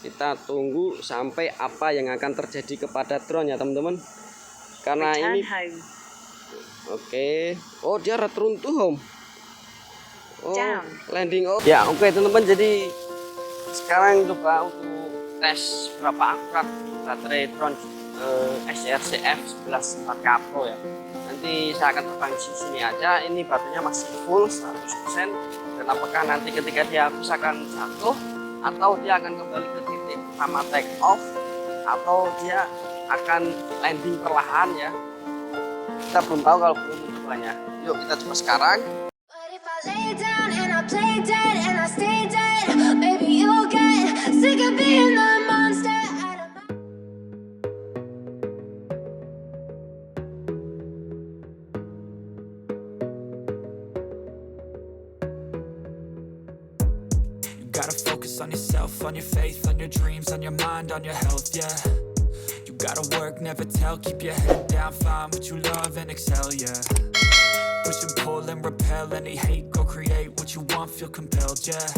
Kita tunggu sampai apa yang akan terjadi kepada drone ya teman-teman. Karena ini oke. Oh, dia runtuh home. Oh, landing. Oh ya, oke teman-teman. Jadi sekarang coba untuk tes berapa akurat baterai drone SRCF 11 4K Pro ya. Nanti saya akan terbang di sini aja. Ini baterainya masih full 100%. Dan apakah nanti ketika dia habis akan jatuh atau dia akan kembali ke titik pertama take off, atau dia akan landing perlahan ya. Kita belum tahu kalau belum mencobanya. Yuk kita coba sekarang. Gotta focus on yourself, on your faith, on your dreams, on your mind, on your health, yeah. You gotta work, never tell, keep your head down, find what you love and excel, yeah. Push and pull and repel any hate, go create what you want, feel compelled, yeah.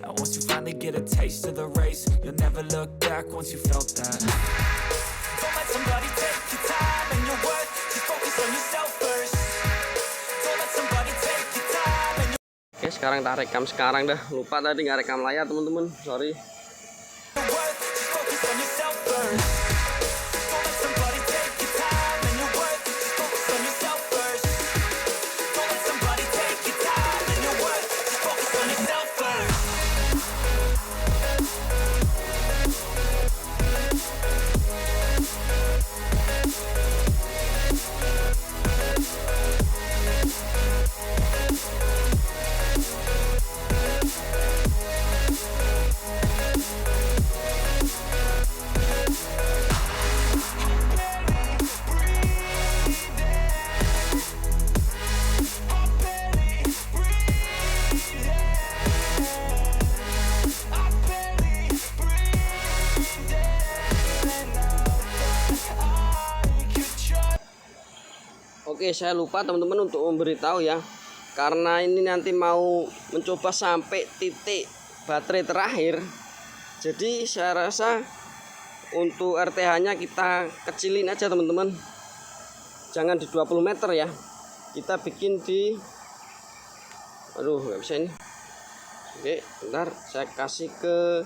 And once you finally get a taste of the race, you'll never look back once you felt that. Don't let somebody take your time and your worth, just focus on yourself first. Don't let somebody take your time and your... Oke, sekarang tak rekam sekarang dah. Lupa tadi nggak rekam layar teman-teman, sorry. Oke, saya lupa teman-teman untuk memberitahu ya. Karena ini nanti mau mencoba sampai titik baterai terakhir. Jadi saya rasa untuk RTH-nya kita kecilin aja teman-teman. Jangan di 20 meter ya. Kita bikin di... Aduh, nggak bisa ini. Oke, bentar. Saya kasih ke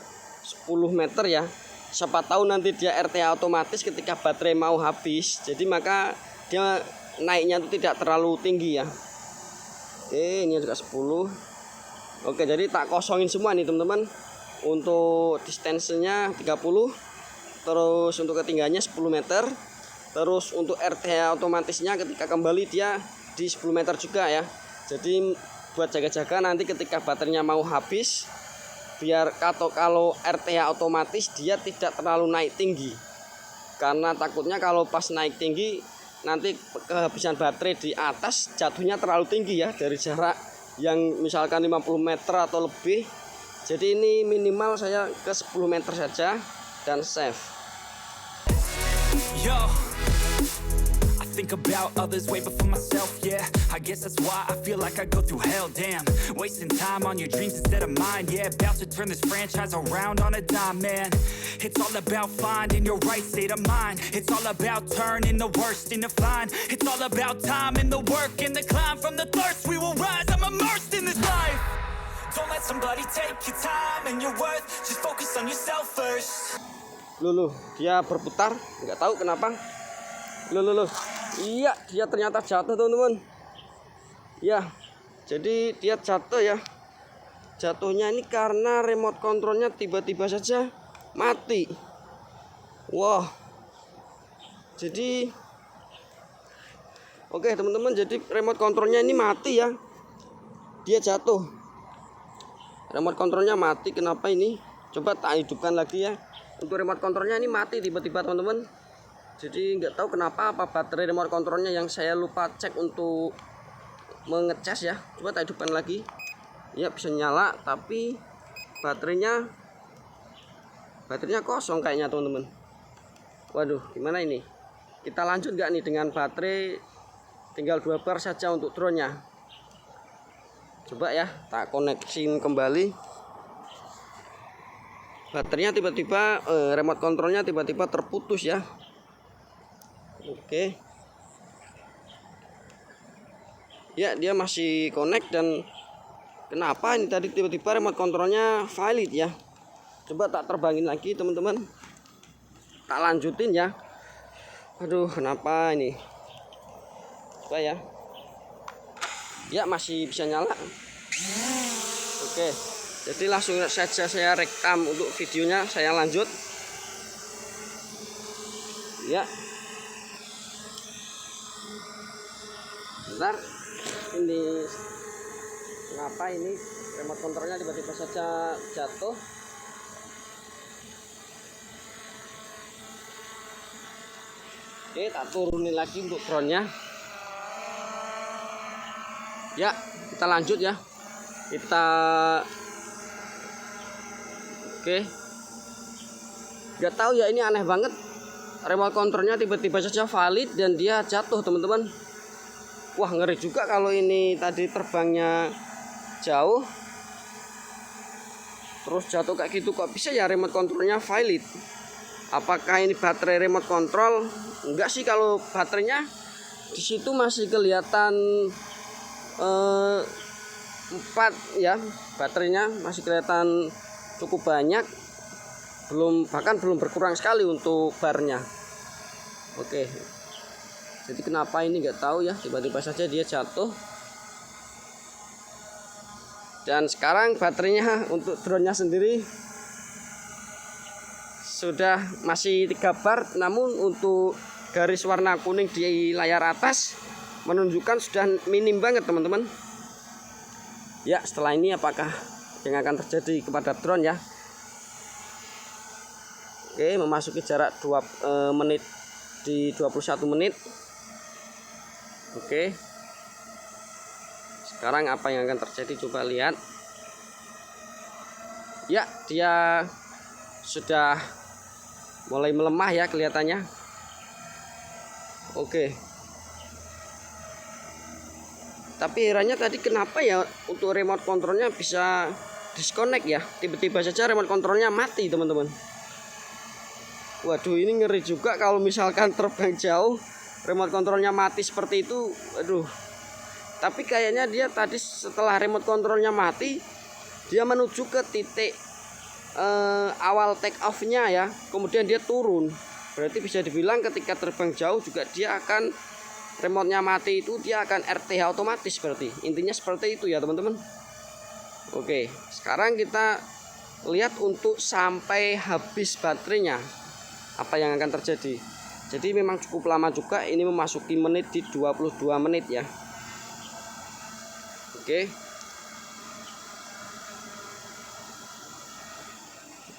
10 meter ya. Siapa tahu nanti dia RTH otomatis ketika baterai mau habis. Jadi maka dia naiknya itu tidak terlalu tinggi ya. Oke, ini juga 10. Oke, jadi tak kosongin semua nih teman-teman. Untuk distansinya 30. Terus untuk ketinggiannya 10 meter. Terus untuk RTH otomatisnya ketika kembali dia di 10 meter juga ya. Jadi buat jaga-jaga nanti ketika baterainya mau habis, biar kalau RTH otomatis dia tidak terlalu naik tinggi. Karena takutnya kalau pas naik tinggi nanti kehabisan baterai di atas, jatuhnya terlalu tinggi ya dari jarak yang misalkan 50 meter atau lebih. Jadi ini minimal saya ke 10 meter saja dan save. Yo, I think about others way before myself, yeah. I guess that's why I feel like I go through hell, damn. Wasting time on your dreams instead of mine, yeah. About to turn this franchise around on a dime, man. It's all about finding your right state of mind. It's all about turning the worst into fine. It's all about time and the work and the climb. From the thirst we will rise, I'm immersed in this life. Don't let somebody take your time and your worth. Just focus on yourself first. Loh, dia berputar, nggak tahu kenapa. Loh. Iya, dia ternyata jatuh teman-teman. Ya, jadi dia jatuh ya. Jatuhnya ini karena remote controlnya tiba-tiba saja mati. Wah. Jadi oke teman-teman, jadi remote controlnya ini mati ya. Dia jatuh. Remote controlnya mati, kenapa ini? Coba tak hidupkan lagi ya. Untuk remote controlnya ini mati tiba-tiba teman-teman. Jadi nggak tahu kenapa, apa baterai remote controlnya yang saya lupa cek untuk mengecas ya. Coba tak hidupkan lagi. Ya bisa nyala, tapi baterainya kosong kayaknya teman-teman. Waduh, gimana ini? Kita lanjut nggak nih dengan baterai tinggal 2 bar saja untuk drone-nya. Coba ya, tak koneksin kembali. baterainya tiba-tiba remote kontrolnya tiba-tiba terputus ya. Oke. Ya, dia masih connect. Dan kenapa ini tadi tiba-tiba remote kontrolnya valid ya. Coba tak terbangin lagi teman-teman, tak lanjutin ya. Aduh, kenapa ini? Coba ya. Ya, masih bisa nyala. Oke, jadi langsung saja saya rekam untuk videonya, saya lanjut ya. Bentar, ini kenapa ini remote kontrolnya tiba-tiba saja jatuh? Oke, tak turunin lagi untuk drone-nya ya. Kita lanjut ya. Oke, nggak tahu ya, ini aneh banget, remote kontrolnya tiba-tiba saja valid dan dia jatuh teman-teman. Wah, ngeri juga kalau ini tadi terbangnya jauh terus jatuh kayak gitu. Kok bisa ya remote kontrolnya valid? Apakah ini baterai remote control? Enggak sih, kalau baterainya di situ masih kelihatan 4 ya, baterainya masih kelihatan cukup banyak, bahkan belum berkurang sekali untuk barnya. Oke, jadi kenapa ini nggak tahu ya, tiba-tiba saja dia jatuh. Dan sekarang baterainya untuk drone-nya sendiri sudah masih 3 bar, namun untuk garis warna kuning di layar atas menunjukkan sudah minim banget teman-teman. Ya, setelah ini apakah yang akan terjadi kepada drone ya? Oke, memasuki jarak 2 menit di 21 menit. Oke, sekarang apa yang akan terjadi, coba lihat ya. Dia sudah mulai melemah ya kelihatannya. Oke, tapi herannya tadi kenapa ya untuk remote kontrolnya bisa disconnect ya, tiba-tiba saja remote kontrolnya mati teman-teman. Waduh, ini ngeri juga kalau misalkan terbang jauh remote kontrolnya mati seperti itu. Aduh, tapi kayaknya dia tadi setelah remote kontrolnya mati, dia menuju ke titik awal take off nya ya, kemudian dia turun. Berarti bisa dibilang ketika terbang jauh juga dia akan, remote-nya mati itu dia akan RTH otomatis, berarti intinya seperti itu ya teman-teman. Oke, sekarang kita lihat untuk sampai habis baterainya apa yang akan terjadi. Jadi memang cukup lama juga, ini memasuki menit di 22 menit ya. Oke,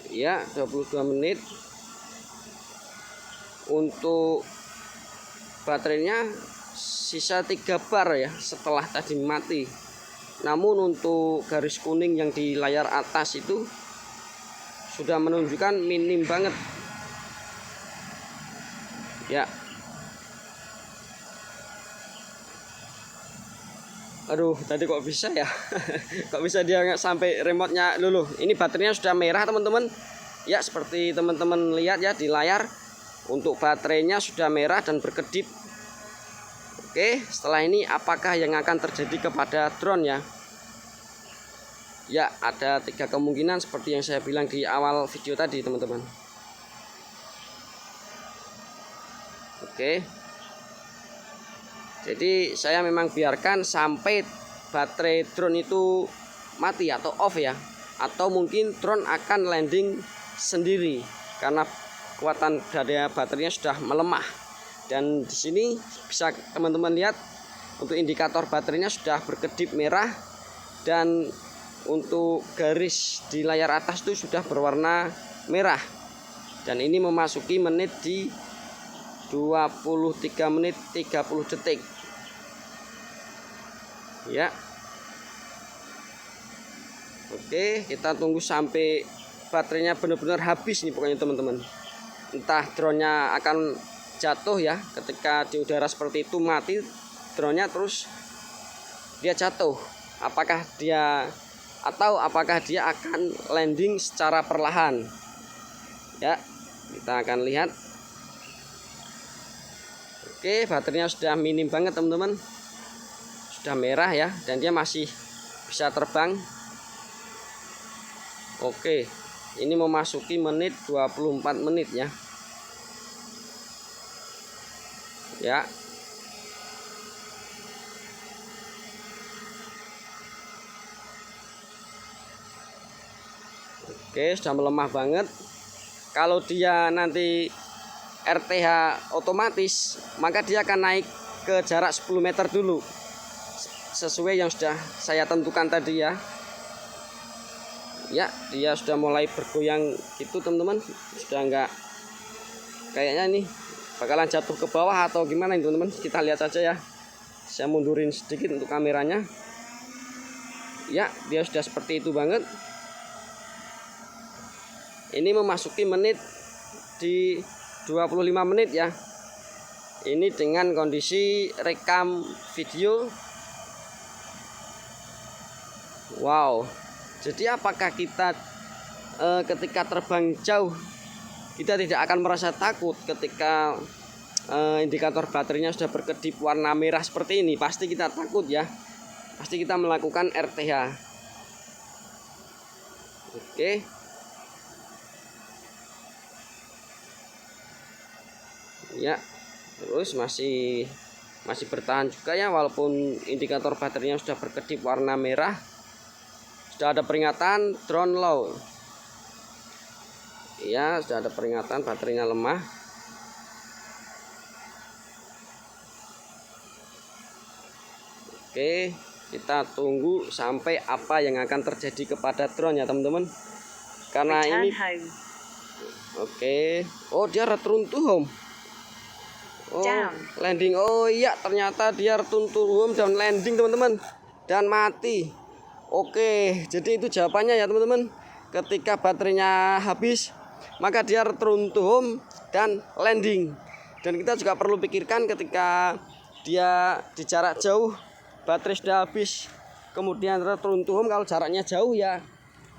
ya 22 menit. Untuk baterainya sisa 3 bar ya setelah tadi mati. Namun untuk garis kuning yang di layar atas itu sudah menunjukkan minim banget ya. Aduh, tadi kok bisa ya? Kok bisa dia nggak sampai remote-nya dulu? Ini baterainya sudah merah teman-teman ya, seperti teman-teman lihat ya di layar. Untuk baterainya sudah merah dan berkedip. Oke, setelah ini apakah yang akan terjadi kepada drone ya? Ya, ada 3 kemungkinan seperti yang saya bilang di awal video tadi teman-teman. Oke, jadi saya memang biarkan sampai baterai drone itu mati atau off ya, atau mungkin drone akan landing sendiri karena kekuatan dari baterainya sudah melemah. Dan di sini bisa teman-teman lihat untuk indikator baterainya sudah berkedip merah, dan untuk garis di layar atas itu sudah berwarna merah. Dan ini memasuki menit di 23 menit 30 detik ya. Oke, kita tunggu sampai baterainya benar-benar habis nih pokoknya teman-teman. Entah drone-nya akan jatuh ya, ketika di udara seperti itu mati drone-nya terus dia jatuh. Apakah dia atau apakah dia akan landing secara perlahan. Ya, kita akan lihat. Oke, baterainya sudah minim banget teman-teman, sudah merah ya, dan dia masih bisa terbang. Oke, ini memasuki menit 24 menit ya. Ya. Oke, sudah melemah banget. Kalau dia nanti RTH otomatis, maka dia akan naik ke jarak 10 meter dulu, sesuai yang sudah saya tentukan tadi ya. Ya, dia sudah mulai bergoyang gitu teman-teman, sudah enggak, kayaknya nih bakalan jatuh ke bawah atau gimana ini teman-teman. Kita lihat saja ya, saya mundurin sedikit untuk kameranya. Ya, dia sudah seperti itu banget. Ini memasuki menit di 25 menit ya. Ini dengan kondisi rekam video. Wow. Jadi apakah kita ketika terbang jauh kita tidak akan merasa takut ketika indikator baterainya sudah berkedip warna merah seperti ini? Pasti kita takut ya. Pasti kita melakukan RTH. Oke. Ya, terus masih bertahan juga ya, walaupun indikator baterainya sudah berkedip warna merah. Sudah ada peringatan drone low. Ya, sudah ada peringatan baterainya lemah. Oke, kita tunggu sampai apa yang akan terjadi kepada drone ya teman-teman. Karena ini oke. Oh, dia return to home. Oh, landing. Oh iya, ternyata dia return to home dan landing teman-teman, dan mati. Oke, jadi itu jawabannya ya teman-teman. Ketika baterainya habis, maka dia return to home dan landing. Dan kita juga perlu pikirkan ketika dia di jarak jauh, baterai sudah habis, kemudian return to home, kalau jaraknya jauh ya,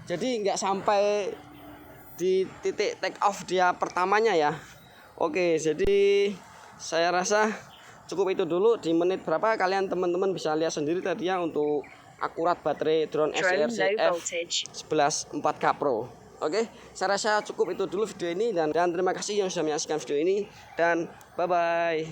jadi nggak sampai di titik take off dia pertamanya ya. Oke, jadi saya rasa cukup itu dulu. Di menit berapa kalian teman-teman bisa lihat sendiri tadi ya, untuk akurat baterai drone SRC F11 4K Pro. Oke, saya rasa cukup itu dulu video ini, dan terima kasih yang sudah menyaksikan video ini, dan bye bye.